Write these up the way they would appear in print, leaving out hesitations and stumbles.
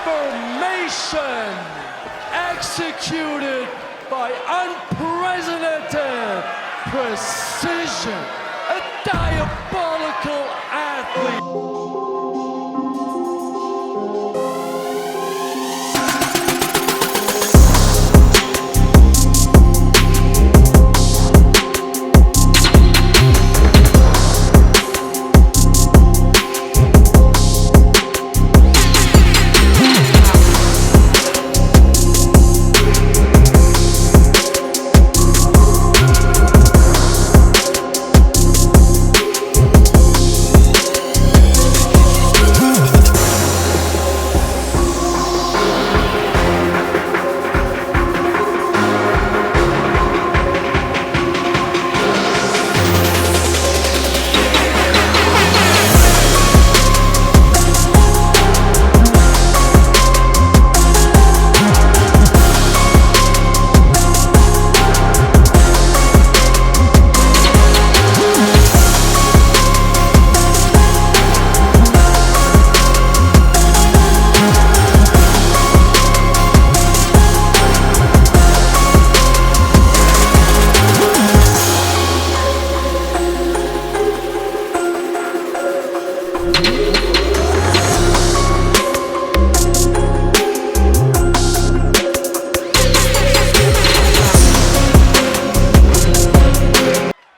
transformation executed by unprecedented precision, a diabolical athlete.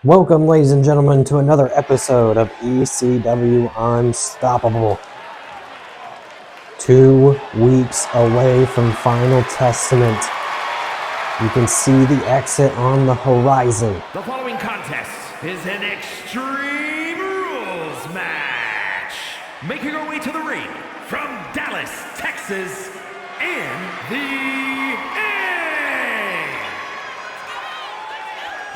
Welcome, ladies and gentlemen, to another episode of ECW Unstoppable. 2 weeks away from Final Testament. You can see the exit on the horizon. The following contest is an Extreme Rules match. Making our way to the ring from Dallas, Texas, in the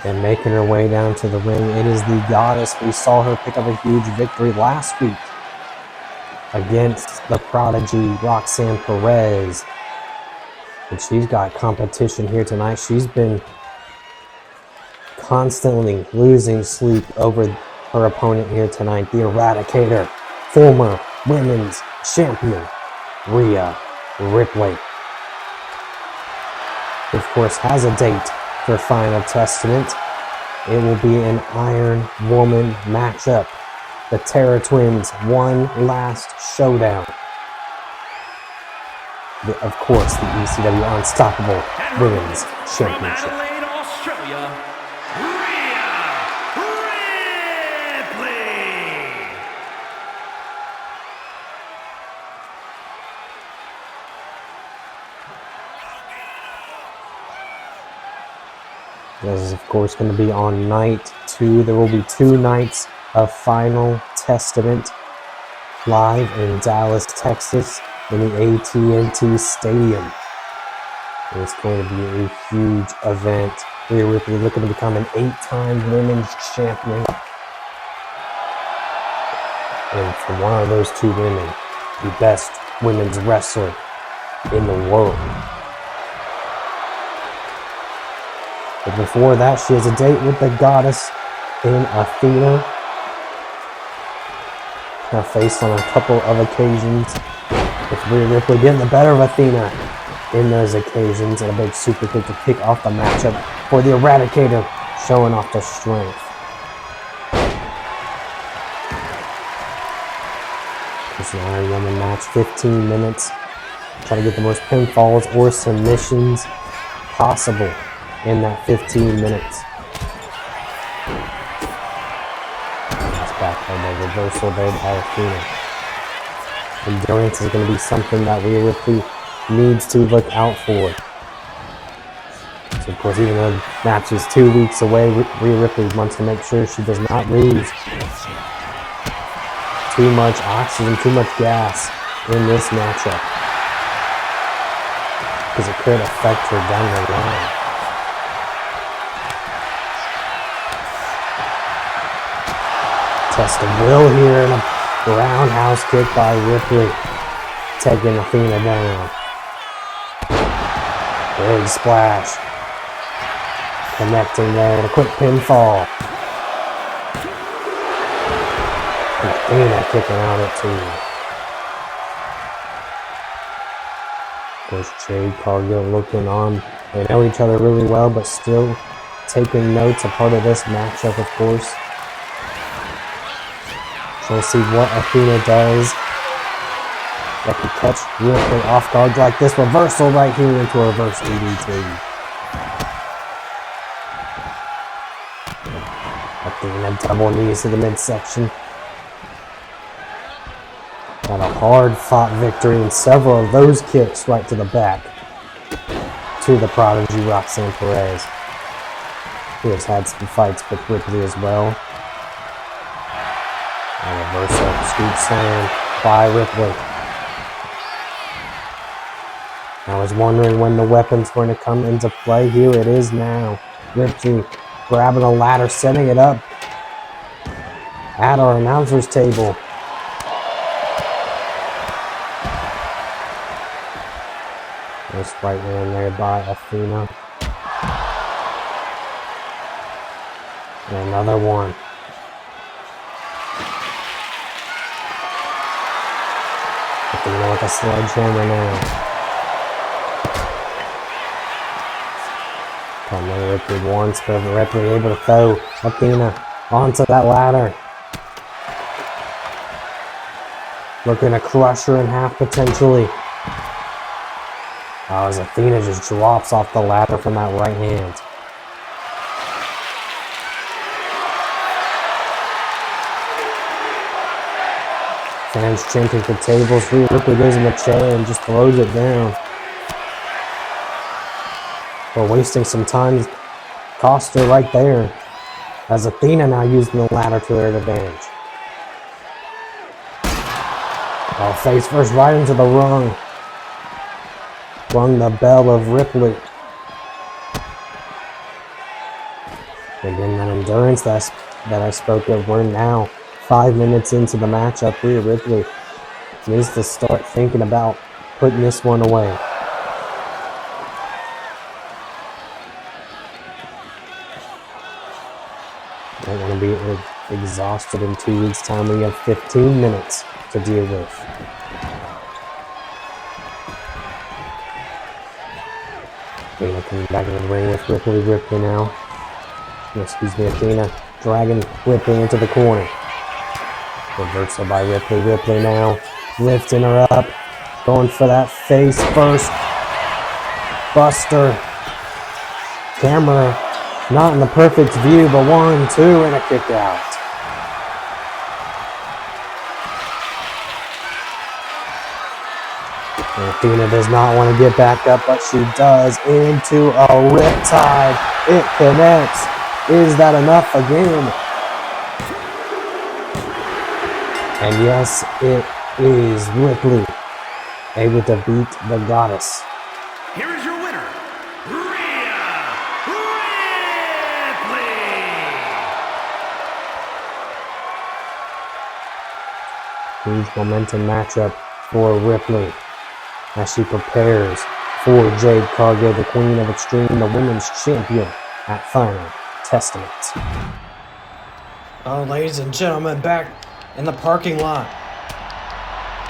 And making her way down to the ring, it is the Goddess. We saw her pick up a huge victory last week against the prodigy Roxanne Perez. And she's got competition here tonight. She's been constantly losing sleep over her opponent here tonight, the Eradicator, former women's champion, Rhea Ripley. Of course, has a date for Final Testament. It will be an Iron Woman matchup. The Terror Twins' one last showdown. Of course, the ECW Unstoppable Women's Championship. From Adelaide, Australia, Rhea Ripley. This is, of course, going to be on night 2. There will be 2 nights of Final Testament live in Dallas, Texas, in the AT&T Stadium. And it's going to be a huge event. Rhea Ripley looking to become an 8-time women's champion. And from one of those 2 women, the best women's wrestler in the world. But before that, she has a date with the Goddess in Athena. Now faced on a couple of occasions, with Rhea Ripley getting the better of Athena in those occasions, and a big super kick to kick off the matchup for the Eradicator, showing off the strength. It's an Iron Woman match, 15 minutes. Try to get the most pinfalls or submissions possible in that 15 minutes. Nice back elbow reversal there by Athena. Endurance is going to be something that Rhea Ripley needs to look out for. So, of course, even though the match is 2 weeks away, Rhea Ripley wants to make sure she does not lose too much oxygen, too much gas in this matchup, because it could affect her down the line. Test of will here, and a roundhouse kick by Ripley, taking Athena down. Big splash. Connecting there, and a quick pinfall. Athena kicking out at 2. Of course, Jade Cargill looking on. They know each other really well, but still taking notes, a part of this matchup, of course. Trying to see what Athena does. That can catch Ripley off guard like this. Reversal right here into a reverse DDT. Athena double knees to the midsection. Got a hard-fought victory and several of those kicks right to the back to the prodigy Roxanne Perez, who has had some fights with Ripley as well. A reversal scoop slam by Ripley. I was wondering when the weapons were going to come into play. Here it is now. Ripley grabbing a ladder, setting it up at our announcer's table. Nice right hand there by Athena. And another one. Athena with a sledgehammer now. Another Ripley once, but Ripley able to throw Athena onto that ladder. Looking to crush her in half potentially. Oh, as Athena just drops off the ladder from that right hand. Fans chanting for tables. Ripley goes in the chair and just throws it down. We're wasting some time. Cost her right there. As Athena now using the ladder to her advantage. Oh, face first right into the rung. Rung the bell of Ripley. Again, that endurance that I spoke of. We're now 5 minutes into the matchup here. Ripley needs to start thinking about putting this one away. Don't want to be exhausted in 2 weeks' time. We have 15 minutes to deal with. Athena coming back in the ring with Ripley. Ripley now. Excuse me, Athena dragging Ripley into the corner. Reversal by Ripley. Ripley now lifting her up. Going for that face first. Buster. Camera not in the perfect view, but 1, 2, and a kick out. Athena does not want to get back up, but she does into a riptide. It connects. Is that enough again? And yes, it is. Ripley able to beat the goddess. Here is your winner, Rhea Ripley. Huge momentum matchup for Ripley as she prepares for Jade Cargill, the Queen of Extreme, the women's champion at Final Testament. Oh, ladies and gentlemen, back in the parking lot.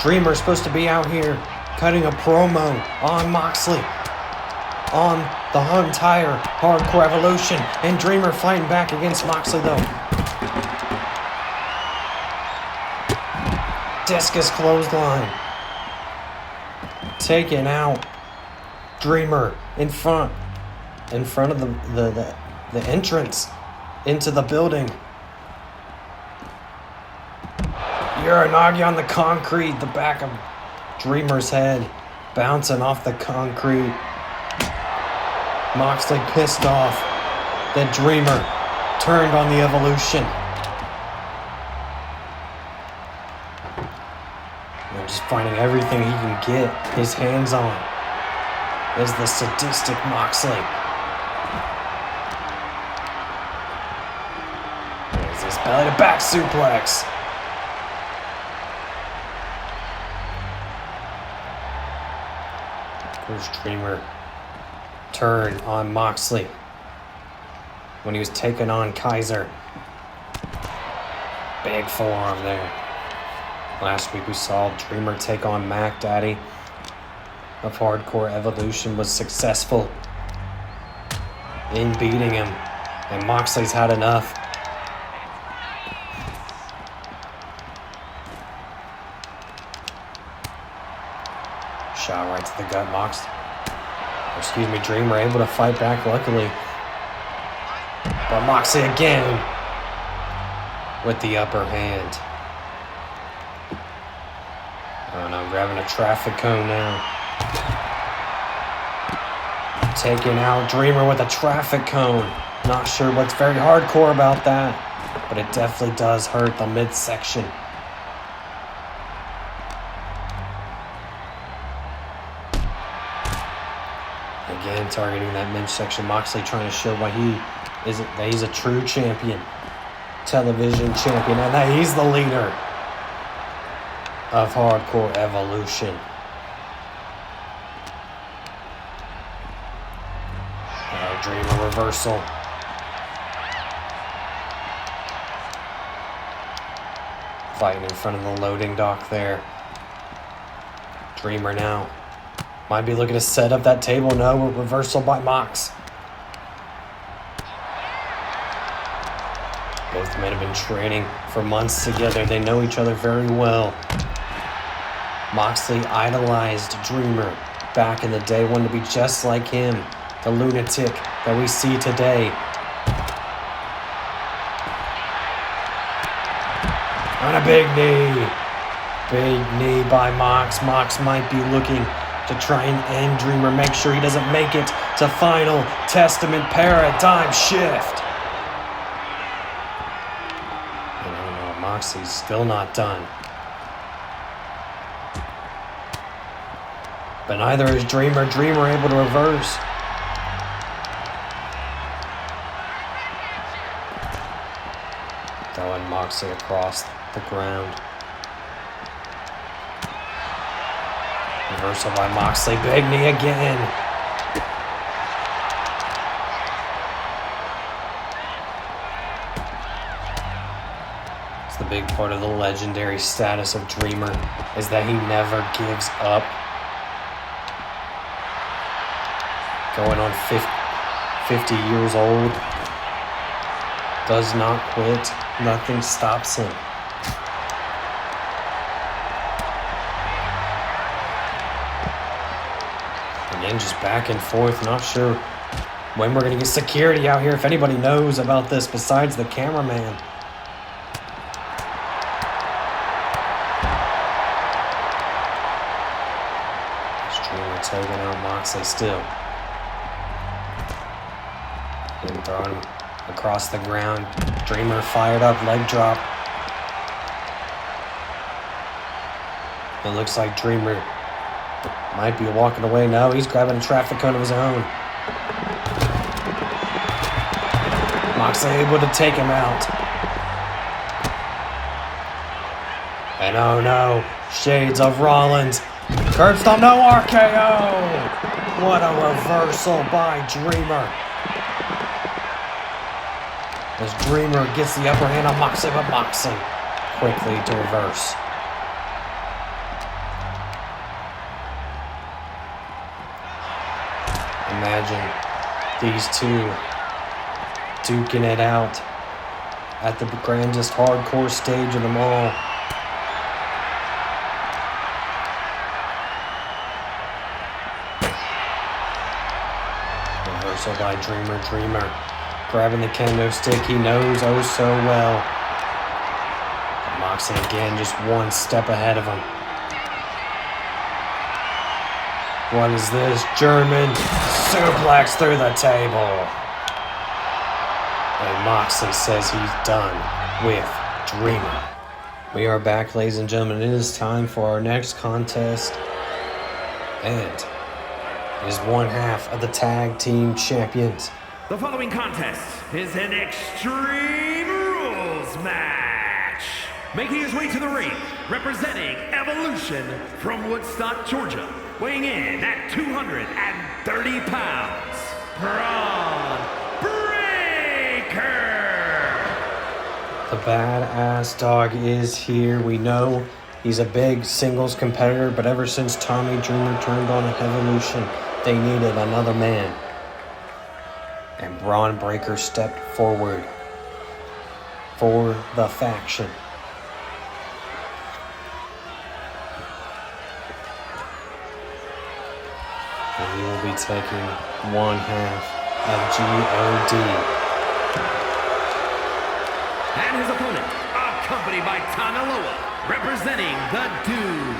Dreamer's supposed to be out here cutting a promo on Moxley, on the entire Hardcore Evolution, and Dreamer fighting back against Moxley though. Discus clothesline. Taking out Dreamer in front of the entrance into the building. Uranagi on the concrete, the back of Dreamer's head bouncing off the concrete. Moxley pissed off that Dreamer turned on the Evolution. And just finding everything he can get his hands on is the sadistic Moxley. There's this belly to back suplex. Coach Dreamer turn on Moxley when he was taking on Kaiser. Big forearm there. Last week we saw Dreamer take on Mac Daddy. of Hardcore Evolution was successful in beating him, and Moxley's had enough. Shot right to the gut, Dreamer able to fight back luckily. But Moxley again with the upper hand. Oh no, grabbing a traffic cone now. Taking out Dreamer with a traffic cone. Not sure what's very hardcore about that, but it definitely does hurt the midsection. Again, targeting that midsection. Moxley trying to show why he's a true champion. Television champion, and that he's the leader of Hardcore Evolution. Dreamer reversal. Fighting in front of the loading dock there. Dreamer now might be looking to set up that table. No, reversal by Mox. Both men have been training for months together. They know each other very well. Moxley idolized Dreamer back in the day, wanted to be just like him, the lunatic that we see today. On a big knee. Big knee by Mox. Mox might be looking to try and end Dreamer, make sure he doesn't make it to Final Testament paradigm shift. And Moxley's still not done. But neither is Dreamer. Dreamer able to reverse. Throwing Moxley across the ground. Reversal by Moxley. Big knee again. It's the big part of the legendary status of Dreamer is that he never gives up. Going on 50 years old. Does not quit. Nothing stops him. Again, just back and forth. Not sure when we're going to get security out here. If anybody knows about this besides the cameraman. Dreamer taking out Moxley still. And throwing him across the ground. Dreamer fired up, leg drop. It looks like Dreamer might be walking away. No, he's grabbing a traffic cone of his own. Moxley able to take him out. And oh no, shades of Rollins. Curb stomp, no RKO. What a reversal by Dreamer. As Dreamer gets the upper hand on Moxley, but Moxley quickly to reverse. Imagine these two duking it out at the grandest hardcore stage of them all. Reversal by Dreamer. Dreamer grabbing the kendo stick he knows oh so well. Moxley again just one step ahead of him. What is this? German suplex through the table. And Moxley says he's done with Dreamer. We are back, ladies and gentlemen. It is time for our next contest. And it is one half of the tag team champions. The following contest is an Extreme Rules match. Making his way to the ring, representing Evolution from Woodstock, Georgia, weighing in at 230 pounds, Braun Breaker. The badass dog is here. We know He's a big singles competitor, but ever since Tommy Dreamer turned on Evolution, they needed another man. And Braun Breaker stepped forward for the faction. And he will be taking one half of GOD. And his opponent, accompanied by Tangaloa, representing the Doom,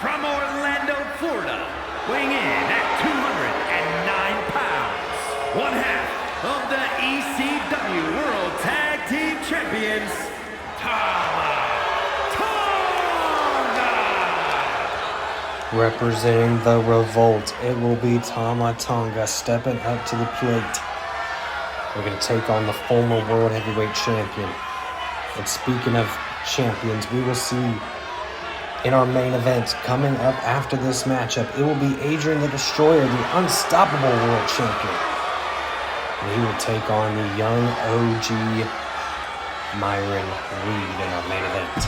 from Orlando, Florida, weighing in at 209 pounds, one half of the ECW World Tag Team Champions, Tama Tonga. Representing the Revolt, it will be Tama Tonga stepping up to the plate. We're going to take on the former World Heavyweight Champion. And speaking of champions, we will see in our main event coming up after this matchup, it will be Adrian the Destroyer, the Unstoppable World Champion. And he will take on the young OG Myron Reed in our main event.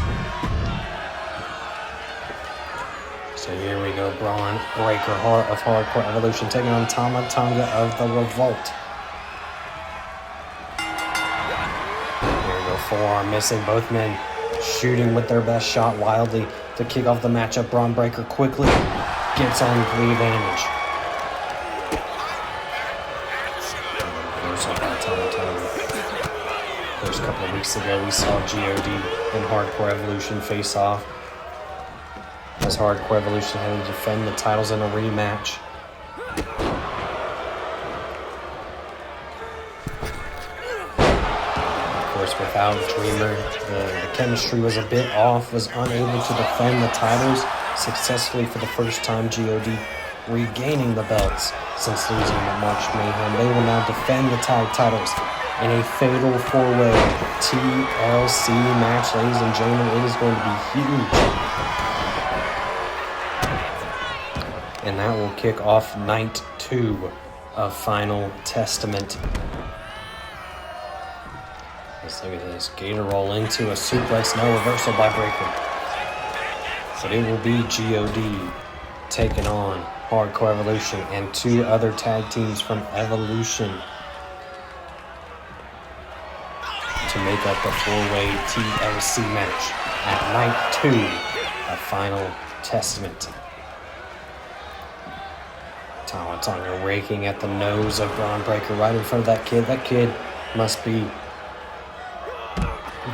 So here we go, Braun Breaker, Heart of Hardcore Evolution, taking on Tama Tonga of the Revolt. Here we go, forearm missing, both men shooting with their best shot wildly to kick off the matchup. Braun Breaker quickly gets on the advantage. First couple of weeks ago, we saw GOD and Hardcore Evolution face off, as Hardcore Evolution had to defend the titles in a rematch. Of course, without Dreamer, the chemistry was a bit off, was unable to defend the titles successfully for the first time. GOD regaining the belts since losing at March Mayhem. They will now defend the tag titles in a fatal four-way TLC match. Ladies and gentlemen, it is going to be huge. And that will kick off night 2 of Final Testament. Let's look at this. Gator roll into a suplex, no reversal by Breaker. But it will be GOD taking on Hardcore Evolution and 2 other tag teams from Evolution to make up the 4-way TLC match at night 2 of Final Testament. Tama Tonga raking at the nose of Braun Breaker right in front of that kid. That kid must be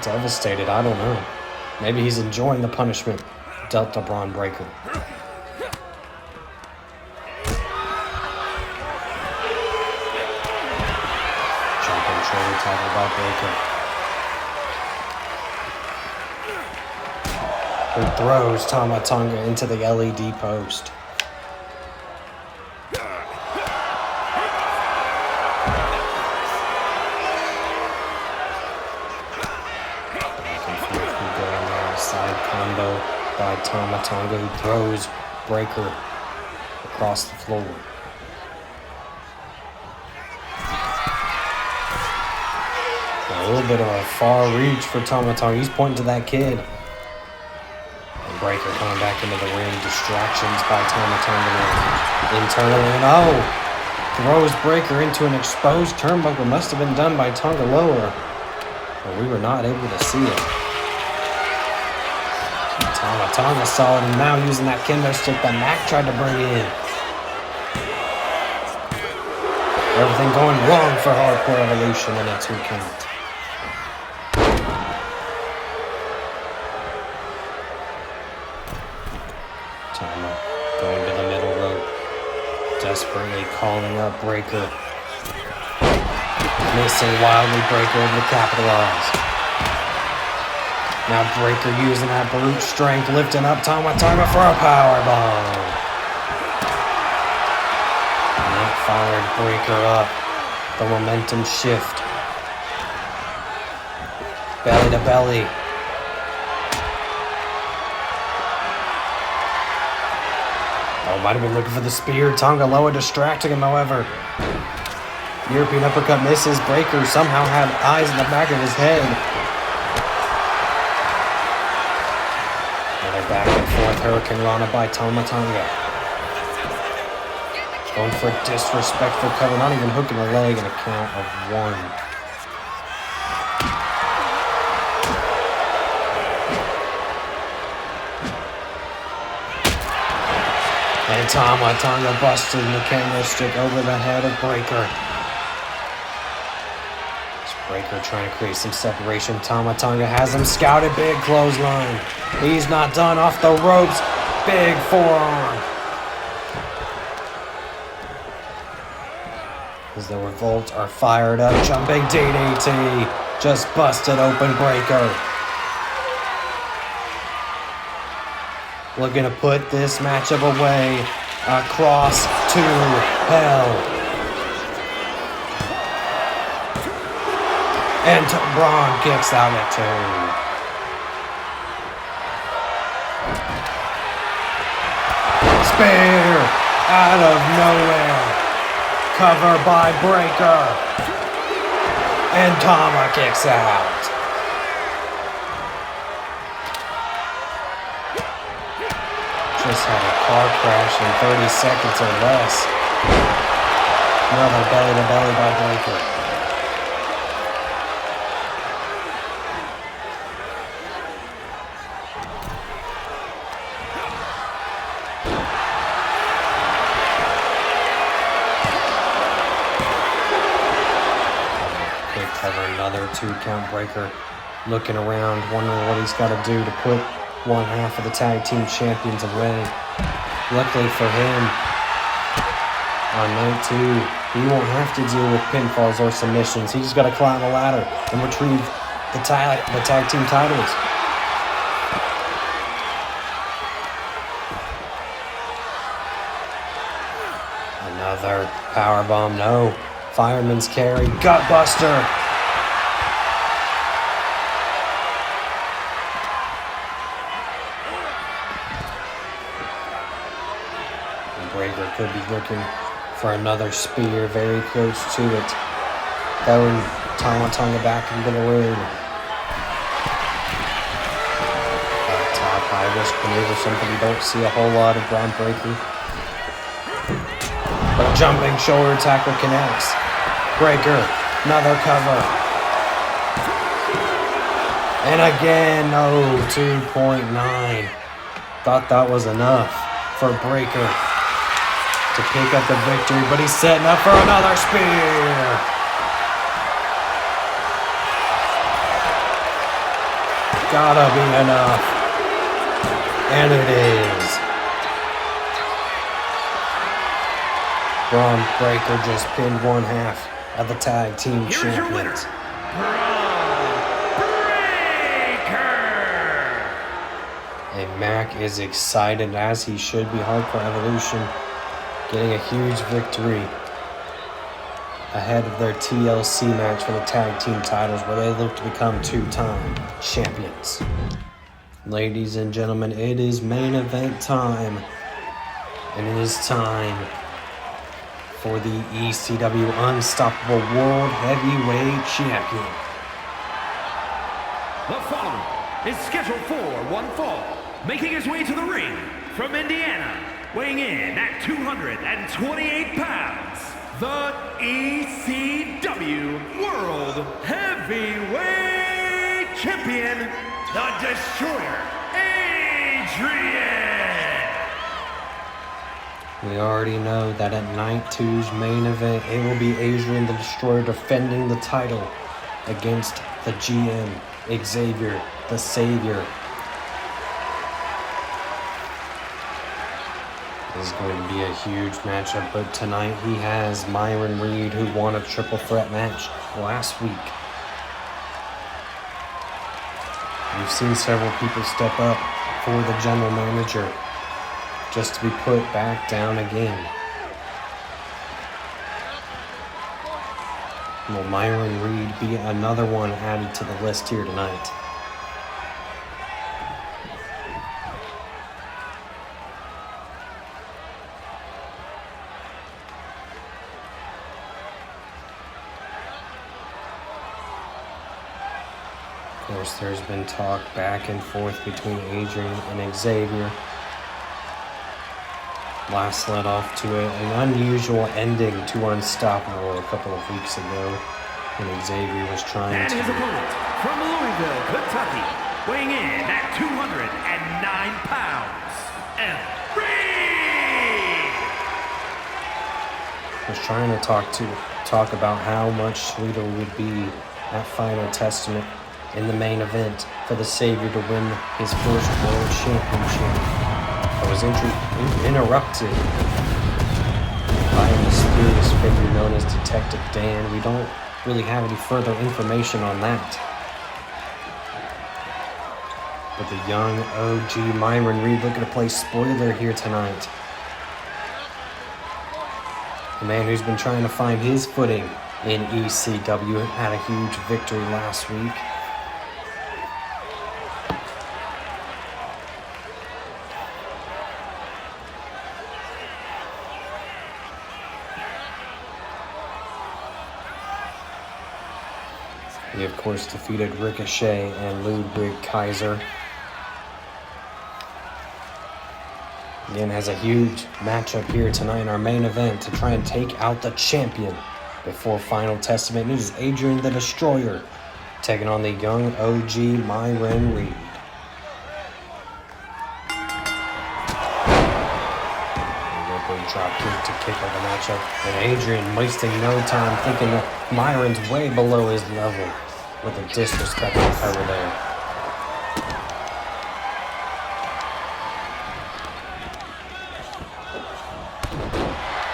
devastated. I don't know. Maybe he's enjoying the punishment dealt to Braun Breaker. Jumping shoulder tackle by Breaker, who throws Tama Tonga into the LED post. Side combo by Tama Tonga, who throws Breaker across the floor. A little bit of a far reach for Tama Tonga. He's pointing to that kid. And Breaker coming back into the ring. Distractions by Tama Tonga now. Internally, and throws Breaker into an exposed turnbuckle. Must have been done by Tonga lower, but we were not able to see it. Tama Tonga saw it, and now using that kendo stick that Mac tried to bring in. Everything going wrong for Hardcore Evolution in a 2 count. Tama going to the middle rope, desperately calling up Breaker. Missing wildly, Breaker able to capitalize. Now Breaker using that brute strength, lifting up Tama Tonga for a powerbomb. And that fired Breaker up. The momentum shift. Belly to belly. Oh, might have been looking for the spear. Tonga Loa distracting him, however. European uppercut misses. Breaker somehow had eyes in the back of his head. Hurricane Rana by Tama Tonga. Going for a disrespectful cover, not even hooking the leg, and a count of 1. And Tama Tonga busted the candlestick over the head of Breaker. Breaker trying to create some separation. Tama Tonga has him scouted. Big clothesline. He's not done. Off the ropes. Big forearm. As the Revolt are fired up. Jumping DDT. Just busted open Breaker. Looking to put this matchup away. Across to hell. And Braun kicks out at 2. Spear out of nowhere. Cover by Breaker. And Tama kicks out. Just had a car crash in 30 seconds or less. Another belly to belly by Breaker. Cover, another 2-count Breaker. Looking around, wondering what he's got to do to put one half of the tag team champions away. Luckily for him, on night 2, he won't have to deal with pinfalls or submissions. He's just got to climb a ladder and retrieve the tag team titles. Another powerbomb, no. Fireman's carry, gutbuster. Breaker could be looking for another spear, very close to it. Throwing Tama Tonga back into the ring. Top high risk maneuver, something you don't see a whole lot of groundbreaking. But a jumping shoulder tackle connects. Breaker, another cover. And again, no, 2.9. Thought that was enough for Breaker to pick up the victory, but he's setting up for another spear. Gotta be enough. And it is. Braun Breaker just pinned one half of the tag team Here's your winner, champions. Breaker. And Mac is excited, as he should be. Hardcore Evolution getting a huge victory ahead of their TLC match for the tag team titles, where they look to become 2-time champions. Ladies and gentlemen, it is main event time, and it is time for the ECW Unstoppable World Heavyweight Champion. The following is scheduled for one fall, making his way to the ring from Indiana, weighing in at 228 pounds, the ECW World Heavyweight Champion, the Destroyer, Adrian. We already know that at Night 2's main event, it will be Adrian the Destroyer defending the title against the GM, Xavier the Savior. This is going to be a huge matchup, but tonight he has Myron Reed, who won a triple threat match last week. We've seen several people step up for the general manager just to be put back down again. Will Myron Reed be another one added to the list here tonight? Of course, there's been talk back and forth between Adrian and Xavier Last led off to an unusual ending to Unstoppable a couple of weeks ago when Xavier was trying And to... his opponent from Louisville, Kentucky, weighing in at 209 pounds, was trying to talk about how much sweeter it would be at Final Testament in the main event for the Savior to win his first World Championship. I was interrupted by a mysterious figure known as Detective Dan. We don't really have any further information on that. But the young OG Myron Reed looking to play spoiler here tonight. The man who's been trying to find his footing in ECW had a huge victory last week. He, of course, defeated Ricochet and Ludwig Kaiser. Again, has a huge matchup here tonight in our main event to try and take out the champion before Final Testament. It is Adrian the Destroyer taking on the young OG Myron Reed. Drop kick to kick off the matchup, and Adrian wasting no time thinking that Myron's way below his level with a disrespectful cover there.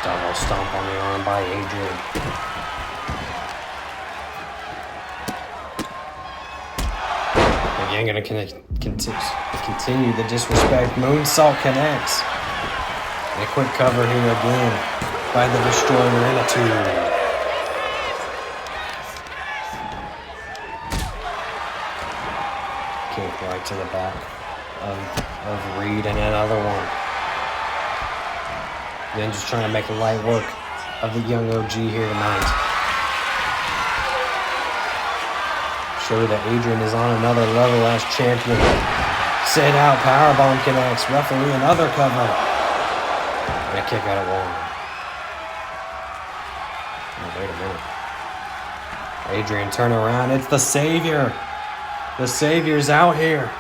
Double stomp on the arm by Adrian. Again, gonna continue the disrespect. Moonsault connects. A quick cover here again by the Destroyer in a 2. Kick right to the back of Reed and another one. Then just trying to make light work of the young OG here tonight. Show that Adrian is on another level as champion. Sit out, powerbomb connects. Referee another cover. And a kick out of one. Oh, wait a minute. Adrian, turn around. It's the Savior. The Savior's out here.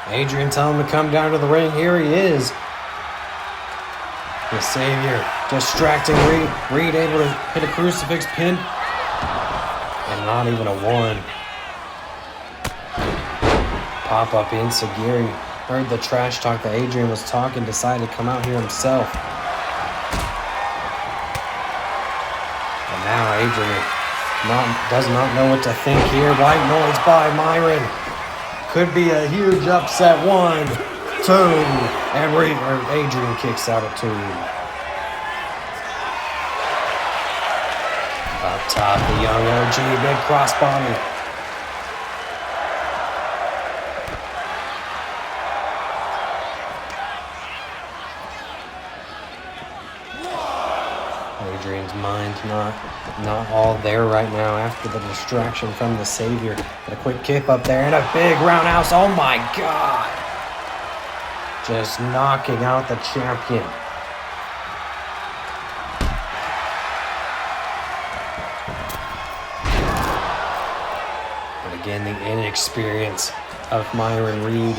Adrian, tell him to come down to the ring. Here he is. The Savior distracting Reed. Reed able to hit a crucifix pin. And not even a 1. Pop up Insegiri. Heard the trash talk that Adrian was talking, decided to come out here himself. And now Adrian does not know what to think here. White noise by Myron. Could be a huge upset. 1, 2, and Adrian kicks out at 2. Up top, the young OG, big crossbody. Adrian's mind not all there right now after the distraction from the Savior. But a quick kick up there and a big roundhouse. Oh my God! Just knocking out the champion. But again, the inexperience of Myron Reed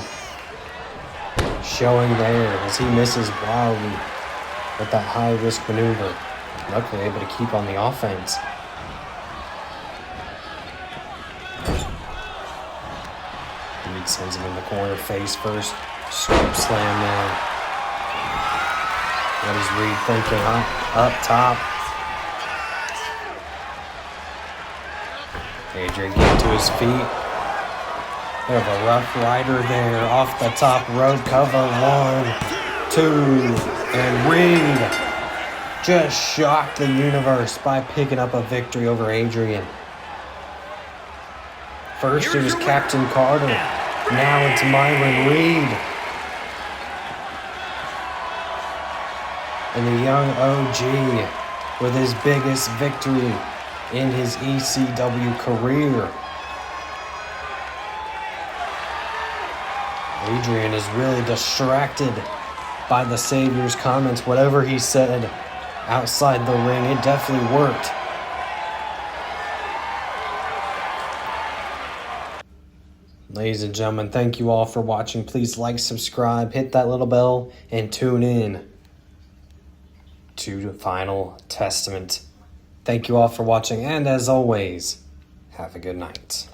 showing there as he misses wildly with that high-risk maneuver. Luckily able to keep on the offense. Reed sends him in the corner face first. Scoop slam now. What is Reed thinking? Up top. Adrian getting to his feet. Bit of a rough rider there off the top rope. Cover 1, 2, and Reed just shocked the universe by picking up a victory over Adrian. First it was Captain Carter. Now it's Myron Reed. And the young OG with his biggest victory in his ECW career. Adrian is really distracted by the Savior's comments. Whatever he said outside the ring, it definitely worked. Ladies and gentlemen, thank you all for watching. Please like, subscribe, hit that little bell, and tune in to the Final Testament. Thank you all for watching, and as always, have a good night.